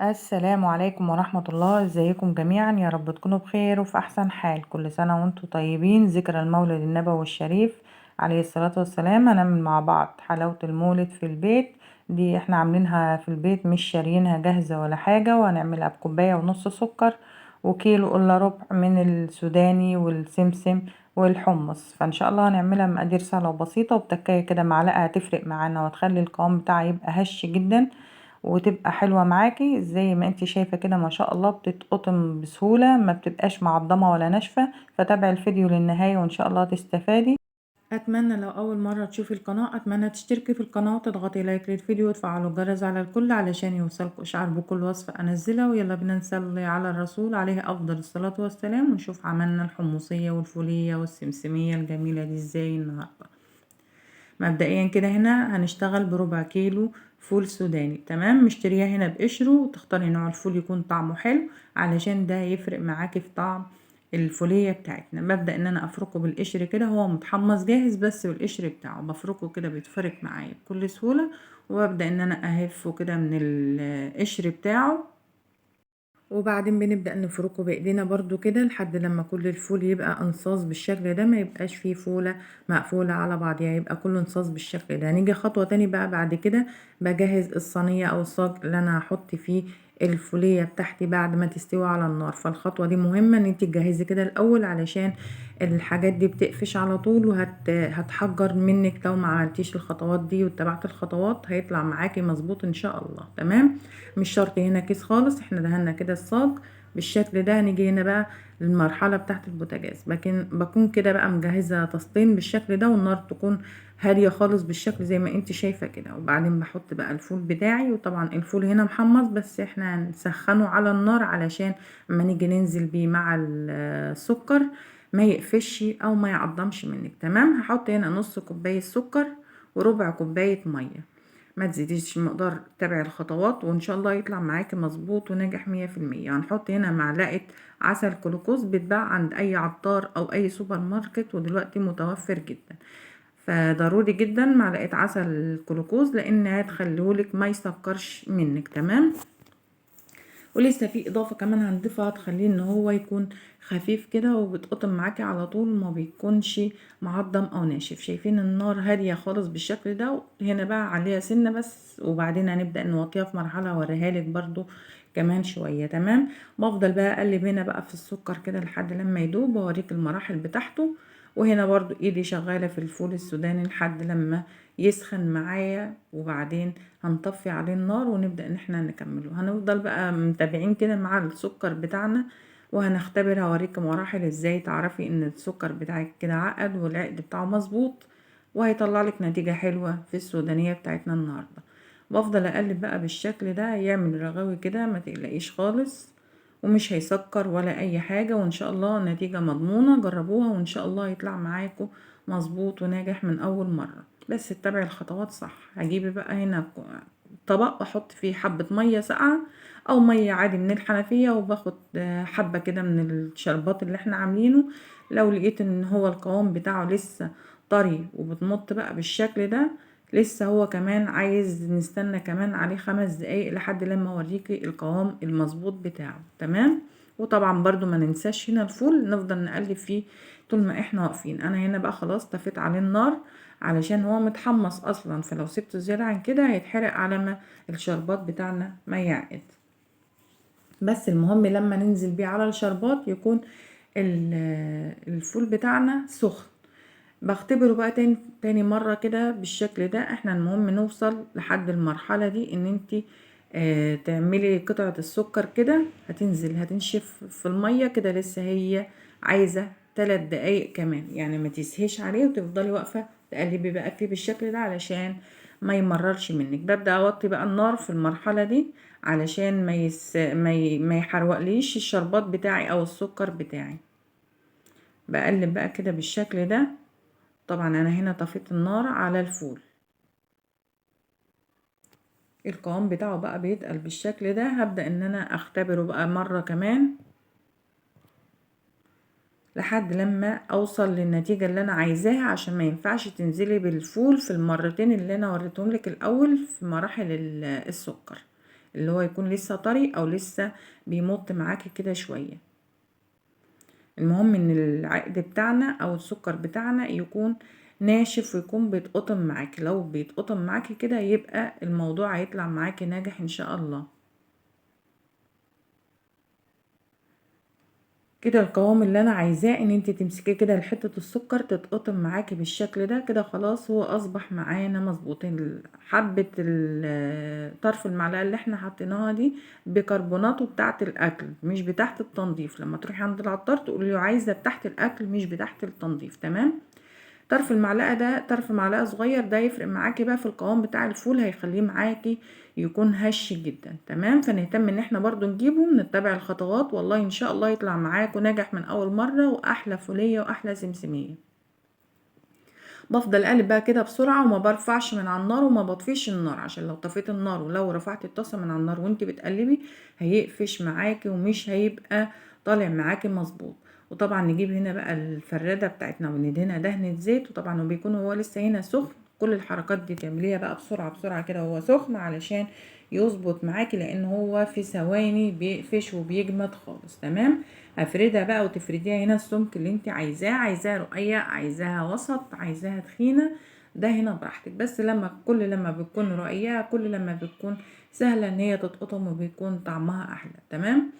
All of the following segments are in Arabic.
السلام عليكم ورحمة الله، ازيكم جميعا؟ يا رب تكونوا بخير وفي احسن حال. كل سنة وانتم طيبين. ذكرى المولد النبوي الشريف عليه الصلاة والسلام. هنعمل مع بعض حلاوة المولد في البيت. دي احنا عاملينها في البيت، مش شاريينها جاهزة ولا حاجة. وهنعملها بكوباية ونص سكر وكيلو الا ربع من السوداني والسمسم والحمص. فان شاء الله هنعملها مقادير سهلة وبسيطة، وبتكاية كده معلقة هتفرق معانا وتخلي القوام بتاعها يبقى هش جدا وتبقى حلوة معاكي زي ما انتي شايفة كده. ما شاء الله بتتقطم بسهولة، ما بتبقاش معضمة ولا ناشفة. فتابعي الفيديو للنهاية وان شاء الله تستفادي. اتمنى لو اول مرة تشوفي القناة اتمنى تشتركي في القناة وتضغطي لايك للفيديو وتفعلوا الجرس على الكل علشان يوصلكوا اشعار بكل وصفة انزلها. ويلا بينا نصلي على الرسول عليه افضل الصلاة والسلام ونشوف عملنا الحمصية والفولية والسمسمية الجميلة دي ازاي النهاردة. مبدئيا كده هنا هنشتغل بربع كيلو فول سوداني. تمام، مشترياه هنا بقشره، وتختاري نوع الفول يكون طعمه حلو علشان ده يفرق معاكي في طعم الفولية بتاعتنا. ببدأ ان انا افركه بالقشر كده، هو متحمص جاهز بس بالقشر بتاعه بفركه كده بيتفرك معايا بكل سهولة. وببدأ ان انا اهفه كده من القشر بتاعه، وبعدين بنبدأ نفركه بإيدينا برضو كده لحد لما كل الفول يبقى انصاص بالشكل ده، ما يبقاش فيه فولة مقفولة على بعضها، يبقى كله انصاص بالشكل ده. هنيجي خطوة تاني بقى بعد كده بجهز الصينية او الصاج اللي انا هحط فيه الفولية بتاعتي بعد ما تستوي على النار. فالخطوة دي مهمة ان انت تجهزي كده الاول علشان الحاجات دي بتقفش على طول هتحجر منك لو ما عملتيش الخطوات دي واتبعت الخطوات. هيطلع معاكي مظبوط ان شاء الله. تمام، مش شرط هنا كيس خالص، احنا دهنا كده الصاج بالشكل ده. هنيجي هنا بقى للمرحلة بتاعت البوتاجاز، لكن بكون كده بقى مجهزة طاستين بالشكل ده، والنار تكون هادية خالص بالشكل زي ما انت شايفة كده. وبعدين بحط بقى الفول بتاعي، وطبعا الفول هنا محمص بس احنا هنسخنه على النار علشان اما نيجي ننزل بيه مع السكر ما يقفش او ما يعضمش منك. تمام، هحط هنا نص كوباية سكر وربع كوباية مية. ما تزيديش المقدار، تابعي الخطوات وان شاء الله يطلع معاكي مظبوط وناجح 100%. هنحط هنا معلقة عسل كلوكوز بيتباع عند اي عطار او اي سوبر ماركت، ودلوقتي متوفر جدا. فضروري جدا معلقة عسل كلوكوز لانها تخليهولك ما يسكرش منك. تمام، ولسه في اضافه كمان هنضيفها تخليه ان هو يكون خفيف كده وبتقطم معاكي على طول، ما بيكونش معضم او ناشف. شايفين النار هاديه خالص بالشكل ده، هنا بقى عليها سنه بس، وبعدين هنبدا نوطيها في مرحله اوريها لك برضو كمان شويه. تمام، بفضل بقى اقلب هنا بقى في السكر كده لحد لما يدوب، واوريك المراحل بتاعته. وهنا برضو ايدي شغاله في الفول السوداني لحد لما يسخن معايا، وبعدين هنطفي عليه النار ونبدأ ان احنا نكمله. هنفضل بقى متابعين كده مع السكر بتاعنا، وهنختبر هوريك مراحل ازاي تعرفي ان السكر بتاعك كده عقد والعقد بتاعه مظبوط، وهيطلع لك نتيجة حلوة في السودانية بتاعتنا النهاردة. بفضل اقلب بقى بالشكل ده، يعمل رغاوي كده ما تقلقيش خالص، ومش هيسكر ولا اي حاجة، وان شاء الله نتيجة مضمونة. جربوها وان شاء الله يطلع معاكم مظبوط وناجح من اول مرة، بس اتبعي الخطوات صح. هجيب بقى هنا طبق واحط فيه حبة مية ساقعة او مية عادي من الحنفية، وباخد حبة كده من الشربات اللي احنا عاملينه. لو لقيت ان هو القوام بتاعه لسه طري وبتمط بقى بالشكل ده، لسه هو كمان عايز نستنى كمان عليه 5 دقايق لحد لما اوريكي القوام المظبوط بتاعه. تمام، وطبعا برضو ما ننساش هنا الفول نفضل نقلب فيه طول ما احنا واقفين. انا هنا بقى خلاص طفيت عليه النار علشان هو متحمص اصلا، فلو سبته زيادة عن كده هيتحرق على ما الشربات بتاعنا ما يعقد. بس المهم لما ننزل بيه على الشربات يكون الفول بتاعنا سخن. بختبره بقى تاني مرة كده بالشكل ده. احنا المهم نوصل لحد المرحلة دي ان انتي تعملي قطعة السكر كده هتنزل هتنشف في المية كده، لسه هي عايزة 3 دقايق كمان، يعني ما تسهيش عليه وتفضلي واقفة تقلبي بقى فيه بالشكل ده علشان ما يمررش منك. ببدأ اوطي بقى النار في المرحلة دي علشان ما يحرقليش الشربات بتاعي او السكر بتاعي. بقلب بقى كده بالشكل ده. طبعا انا هنا طفيت النار على الفول، القوام بتاعه بقى بيتقل بالشكل ده. هبدأ ان انا اختبره بقى مرة كمان لحد لما اوصل للنتيجة اللي انا عايزاها، عشان ما ينفعش تنزلي بالفول في المرتين اللي انا وريتهم لك الاول في مراحل السكر. اللي هو يكون لسه طري او لسه بيمط معاكي كده شوية. المهم ان العقد بتاعنا او السكر بتاعنا يكون ناشف ويكون بيتقطم معاكي. لو بيتقطم معاكي كده يبقى الموضوع هيطلع معاكي ناجح ان شاء الله. كده القوام اللي انا عايزاه ان انت تمسكيه كده لحته السكر تتقطم معاكي بالشكل ده كده. خلاص هو اصبح معانا مظبوط. حبه طرف المعلقه اللي احنا حطيناها دي بيكربوناته بتاعه الاكل مش بتاعه التنظيف. لما تروحي عند العطار تقولي له عايزه بتاعه الاكل مش بتاعه التنظيف. تمام. طرف المعلقه ده طرف معلقه صغير ده يفرق معاكي بقى في القوام بتاع الفول، هيخليه معاكي يكون هش جدا. تمام. فنهتم ان احنا برضو نجيبه نتبع الخطوات، والله ان شاء الله يطلع معاك وناجح من اول مرة واحلى فولية واحلى سمسمية. بفضل اقلب بقى كده بسرعة وما برفعش من على النار وما بطفيش النار، عشان لو طفيت النار ولو رفعت الطاسة من على النار وانت بتقلبي هيقفش معاكي ومش هيبقى طالع معاكي مظبوط. وطبعا نجيب هنا بقى الفرادة بتاعتنا وندهنها دهنة زيت، وطبعا وبيكون هو لسه هنا سخن. كل الحركات دي تعمليها بقى بسرعة بسرعة كده وهو سخن علشان يظبط معاكي، لان هو في ثواني بيقفش وبيجمد خالص. تمام. هفردها بقى وتفرديها هنا السمك اللي انت عايزاها رقيق، عايزاها وسط، عايزاها تخينة، ده هنا براحتك. بس كل لما بتكون رقيقة كل لما بتكون سهلة ان هي تتقطم وبيكون طعمها احلى. تمام.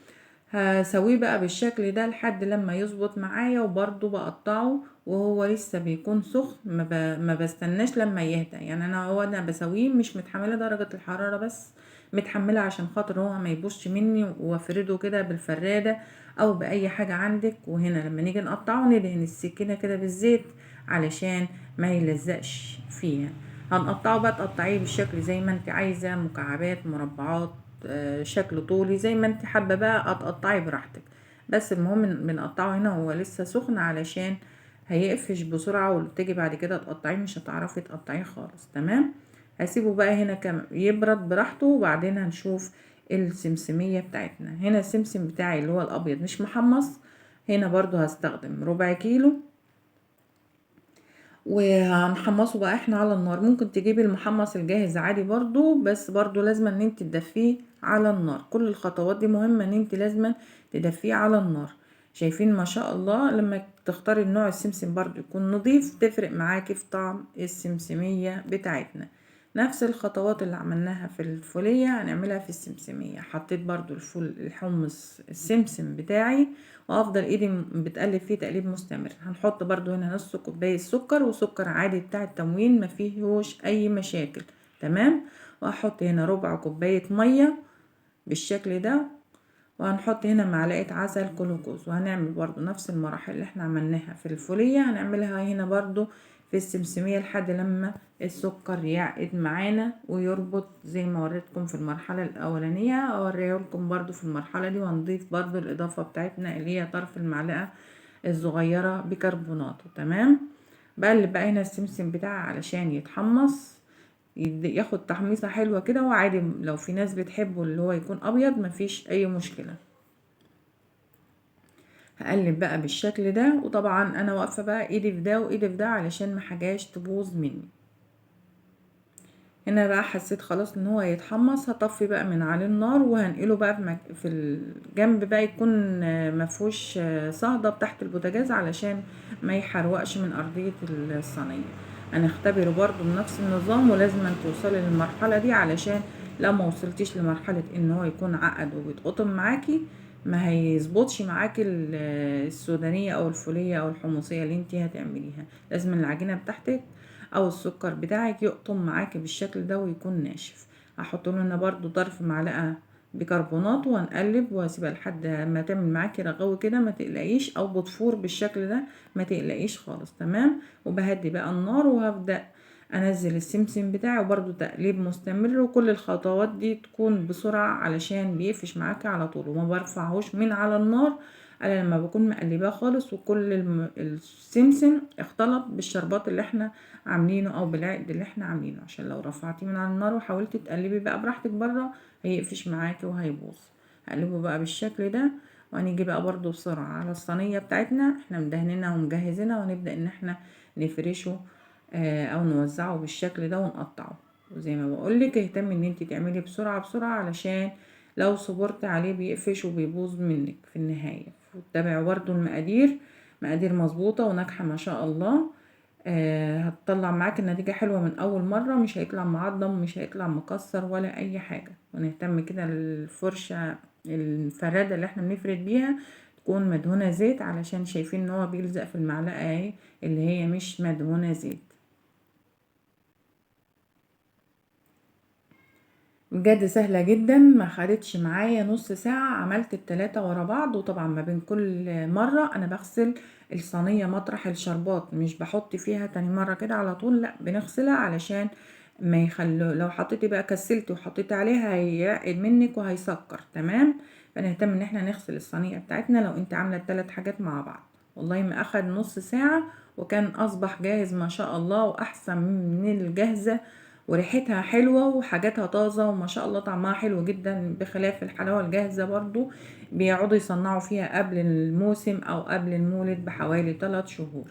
هسويه بقى بالشكل ده لحد لما يظبط معايا، وبرضو بقطعه وهو لسه بيكون سخن. ما بستناش لما يهدى. يعني انا بسويه مش متحمله درجه الحراره، بس متحمله عشان خاطر هو ما يبوظش مني، وافرده كده بالفراده او باي حاجه عندك. وهنا لما نيجي نقطعه ندهن السكينه كده بالزيت علشان ما يلزقش فيها. هنقطعه بقى تقطعيه بالشكل زي ما انت عايزه، مكعبات، مربعات، شكل طولي زي ما انت حابه بقى هتقطعي براحتك. بس المهم بنقطعه هنا وهو لسه سخن علشان هيقفش بسرعه، وتيجي بعد كده تقطعيه مش هتعرفي تقطعيه خالص. تمام. هسيبه بقى هنا كم يبرد براحته، وبعدين هنشوف السمسميه بتاعتنا. هنا السمسم بتاعي اللي هو الابيض مش محمص، هنا برضو هستخدم ربع كيلو وهنحمصه بقى احنا على النار. ممكن تجيبي المحمص الجاهز عادي برضو، بس برضو لازم ان انت تدفيه على النار. كل الخطوات دي مهمة ان انت لازم تدفيه على النار. شايفين ما شاء الله لما تختاري النوع السمسم برضو يكون نظيف تفرق معاكي في طعم السمسمية بتاعتنا. نفس الخطوات اللي عملناها في الفولية هنعملها في السمسمية. حطيت برضو الفول الحمص السمسم بتاعي وافضل ايدي بتقلب فيه تقليب مستمر. هنحط برضو هنا نص كوبايه سكر، وسكر عادي بتاع التموين ما فيهوش اي مشاكل. تمام. وهحط هنا ربع كوبايه ميه بالشكل ده، وهنحط هنا معلقه عسل كلوكوز. وهنعمل برضو نفس المراحل اللي احنا عملناها في الفوليه هنعملها هنا برضو في السمسميه لحد لما السكر يعقد معانا ويربط زي ما وريتكم في المرحله الاولانيه. اوريه لكم برضو في المرحله دي، وهنضيف برضو الاضافه بتاعتنا اللي هي طرف المعلقه الصغيره بيكربونات. تمام. بقلب بقى هنا السمسم بتاعي علشان يتحمص ياخد تحميصه حلوه كده. وعادي لو في ناس بتحبه اللي هو يكون ابيض مفيش اي مشكله. هقلب بقى بالشكل ده، وطبعا انا واقفه بقى ايدي في ده وايدي في ده علشان ما حاجاش تبوظ مني. هنا بقى حسيت خلاص ان هو يتحمص، هطفي بقى من عليه النار وهنقله بقى في الجنب بقى يكون مفهوش صهدة تحت البوتاجاز علشان ما يحرقش من ارضية الصينية. هنختبره برضو بنفس النظام، ولازم أن توصلي للمرحلة دي علشان لو ما وصلتيش لمرحلة ان هو يكون عقد وبيتقطم معاكي ما هيظبطش معاكي السودانية او الفولية او الحمصية اللي انتي هتعمليها. لازم العجينة بتاعتك او السكر بتاعك يقطم معاكي بالشكل ده ويكون ناشف. هحط له هنا برضو طرف معلقه بيكربونات وهنقلب وهسيبها لحد ما تعمل معاكي رغوه كده ما تقلقيش، او بتفور بالشكل ده ما تقلقيش خالص. تمام. وبهدي بقى النار وهبدا انزل السمسم بتاعي وبرضو تقليب مستمر. وكل الخطوات دي تكون بسرعه علشان بيقفش معاكي على طول، وما برفعهوش من على النار الا لما بكون مقلباه خالص وكل السمسم اختلط بالشربات اللي احنا عاملينه او بالعقد اللي احنا عاملينه. عشان لو رفعتيه من على النار وحاولتي تقلبي بقى براحتك بره هيقفش معاكي وهيبوظ. هقلبه بقى بالشكل ده، وهنيجي بقى برضو بسرعة على الصينية بتاعتنا احنا مدهنينها ومجهزينها، ونبدأ ان احنا نفرشه او نوزعه بالشكل ده ونقطعه. وزي ما بقولك اهتمي ان انتي تعملي بسرعة بسرعة، علشان لو صبرت عليه بيقفش وبيبوظ منك في النهاية. وتتابعي برضو المقادير، مقادير مظبوطة وناجحة ما شاء الله. هتطلع معاك النتيجة حلوة من أول مرة، مش هيطلع معضم، مش هيطلع مكسر ولا أي حاجة. ونهتم كده الفرشة الفرادة اللي احنا بنفرد بيها تكون مدهونة زيت، علشان شايفين ان هو بيلزق في المعلقة اهي اللي هي مش مدهونة زيت. بجد سهلة جدا، ما خدتش معايا نص ساعة، عملت التلاتة ورا بعض. وطبعا ما بين كل مرة انا بغسل الصينية مطرح الشربات، مش بحط فيها تاني مرة كده على طول، لا بنغسلها علشان ما يخلو، لو حطيتي بقى كسلتي وحطيتي عليها هيعقد منك وهيسكر. تمام. فنهتم ان احنا نغسل الصينية بتاعتنا لو انت عاملة التلات حاجات مع بعض. والله ما اخد نص ساعة، وكان اصبح جاهز ما شاء الله، واحسن من الجاهزة، وريحتها حلوة وحاجاتها طازة وما شاء الله طعمها حلو جدا، بخلاف الحلاوة الجاهزة برضو بيقعدوا يصنعوا فيها قبل الموسم او قبل المولد بحوالي 3 شهور.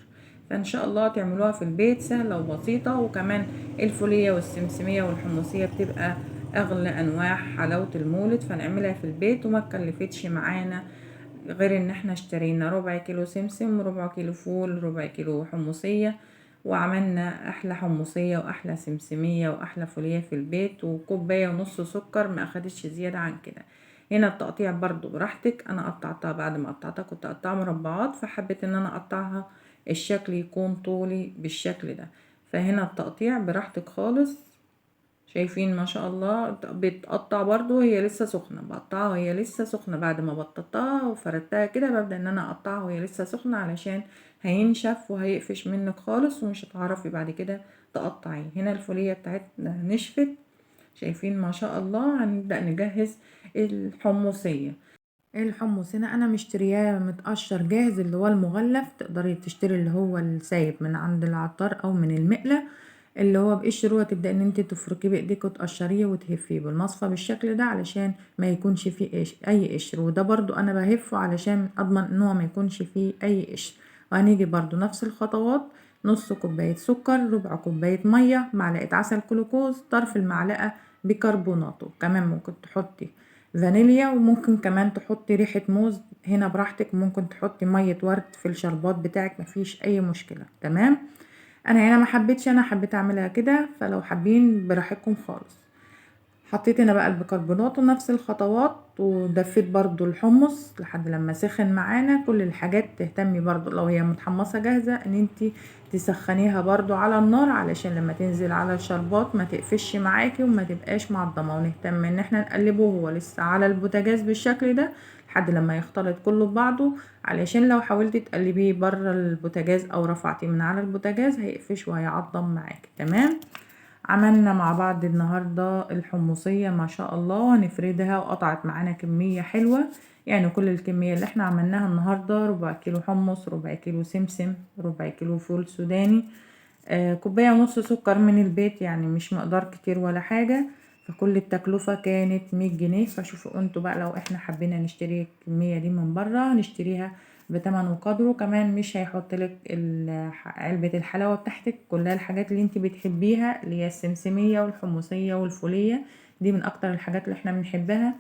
فان شاء الله تعملوها في البيت، سهلة وبسيطة. وكمان الفولية والسمسمية والحمصية بتبقى اغلى انواع حلاوة المولد، فنعملها في البيت وما تكلفتش معانا، غير ان احنا اشترينا ربع كيلو سمسم، ربع كيلو فول، ربع كيلو حمصية، وعملنا احلى حمصية واحلى سمسمية واحلى فولية في البيت، وكوباية ونص سكر، ما اخدتش زيادة عن كده. هنا التقطيع برضو براحتك، انا قطعتها بعد ما قطعتها كنت قطعها مربعات، فحبيت ان انا اقطعها الشكل يكون طولي بالشكل ده. فهنا التقطيع براحتك خالص. شايفين ما شاء الله بتقطع برضو وهي لسه سخنة، بقطعها وهي لسه سخنة، بعد ما بططتها وفردتها كده ببدأ ان انا اقطعها وهي لسه سخنة، علشان هينشف وهيقفش منك خالص ومش هتعرفي بعد كده تقطعيه. هنا الفولية بتاعتنا نشفت، شايفين ما شاء الله. هنبدأ نجهز الحمصية. الحمص هنا انا مشترياه متقشر جاهز، اللي هو المغلف، تقدري تشتري اللي هو السايب من عند العطار او من المقلة اللي هو بقشر، وتبدأ ان انت تفركيه بايديك وتقشريه وتهفيه بالمصفى بالشكل ده، علشان ما يكونش فيه اي قشر. وده برضو انا بهفه علشان اضمن ان هو ما يكونش فيه اي قشر. وهنيجي برضو نفس الخطوات، نص كوباية سكر، ربع كوباية مية، معلقة عسل كلوكوز، طرف المعلقة بيكربوناته. كمان ممكن تحطي فانيليا، وممكن كمان تحطي ريحة موز، هنا براحتك. ممكن تحطي مية ورد في الشربات بتاعك، مفيش اي مشكلة. تمام. انا هنا ما حبيتش، انا حبيت اعملها كده، فلو حابين براحتكم خالص. حطيت انا بقى البيكربونات ونفس الخطوات، ودفيت برضو الحمص لحد لما سخن معانا. كل الحاجات تهتمي برضو لو هي متحمصة جاهزة ان انتي تسخنيها برضو على النار، علشان لما تنزل على الشربات ما تقفش معاكي وما تبقاش معضمة. ونهتم ان احنا نقلبه وهو لسه على البوتاجاز بالشكل ده لحد لما يختلط كله ببعضه، علشان لو حاولتي تقلبيه بره البوتاجاز او رفعتيه من على البوتاجاز هيقفش وهيعضم معاكي. تمام. عملنا مع بعض النهاردة الحمصية ما شاء الله، هنفردها، وقطعت معانا كمية حلوة. يعني كل الكمية اللي احنا عملناها النهاردة ربع كيلو حمص، ربع كيلو سمسم، ربع كيلو فول سوداني، كوباية ونص سكر من البيت، يعني مش مقدار كتير ولا حاجة. فكل التكلفة كانت 100 جنيه. فشوفوا انتوا بقى لو احنا حبينا نشتري الكمية دي من برا نشتريها بتمن وقدره. كمان مش هيحط لك علبة الحلاوة بتاعتك كلها الحاجات اللي انت بتحبيها، اللي هي السمسمية والحمصية والفولية، دي من اكتر الحاجات اللي احنا بنحبها.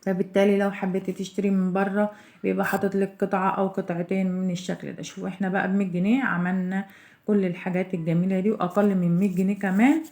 فبالتالي لو حبيتي تشتري من بره بيبقى حاطط لك قطعة او قطعتين من الشكل ده. شوفوا احنا بقى ب100 جنيه عملنا كل الحاجات الجميلة دي، واقل من 100 جنيه كمان،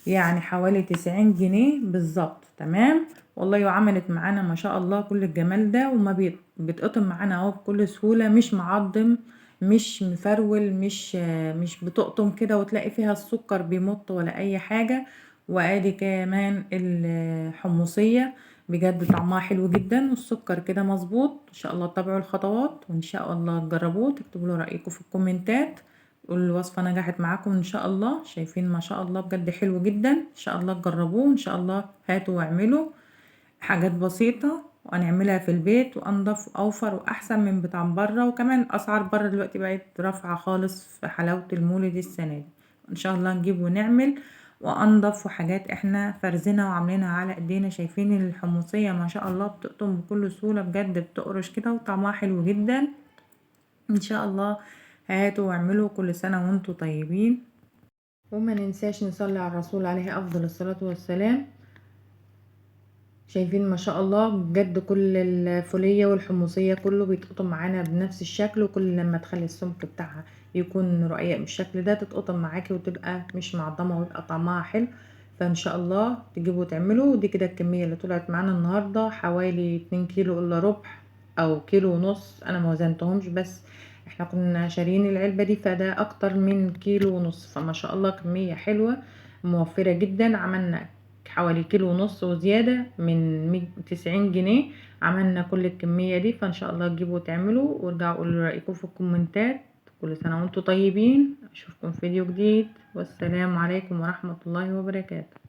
يعني حوالي 90 جنيه بالظبط. تمام. والله وعملت معانا ما شاء الله كل الجمال ده، وما بتقطم معانا اهو بكل سهولة، مش معضم، مش مفرول، مش بتقطم كده وتلاقي فيها السكر بيمط ولا اي حاجة. وادي كمان الحمصية بجد طعمها حلو جدا، والسكر كده مظبوط. ان شاء الله تتابعوا الخطوات، وان شاء الله تجربوه، تكتبوا له رايكم في الكومنتات، قولوا الوصفه نجحت معاكم ان شاء الله. شايفين ما شاء الله بجد حلو جدا. ان شاء الله تجربوه، ان شاء الله هاتوا واعملوا حاجات بسيطه وهنعملها في البيت، وانضف واوفر واحسن من بتاع بره. وكمان اسعار بره دلوقتي بقت رافعه خالص في حلاوه المولد السنه دي. ان شاء الله نجيب ونعمل وانضف، وحاجات احنا فرزنا وعاملينها على ايدينا. شايفين الحمصية ما شاء الله بتقطم بكل سهولة، بجد بتقرش كده وطعمها حلو جدا. ان شاء الله هاتوا واعملوا، كل سنة وانتوا طيبين. وما ننساش نصلي على الرسول عليه افضل الصلاة والسلام. شايفين ما شاء الله بجد كل الفولية والحمصية كله بيتقطم معانا بنفس الشكل، وكل لما تخلي السمك بتاعها يكون رقيق بالشكل ده تتقطم معاكي وتبقى مش معضمة ويبقى طعمها حلو. فان شاء الله تجيبوا وتعملوا. ودي كده الكمية اللي طلعت معانا النهاردة حوالي 2 كيلو الا ربع او كيلو ونص، انا ما وزنتهمش، بس احنا كنا شاريين العلبة دي فده اكتر من كيلو ونص، فما شاء الله كمية حلوة موفرة جدا. عملنا حوالي كيلو ونص وزيادة من 90 جنيه، عملنا كل الكمية دي. فان شاء الله تجيبوا وتعملوا وارجعوا قولوا رأيكم في الكومنتات. كل سنة وانتم طيبين، اشوفكم في فيديو جديد، والسلام عليكم ورحمة الله وبركاته.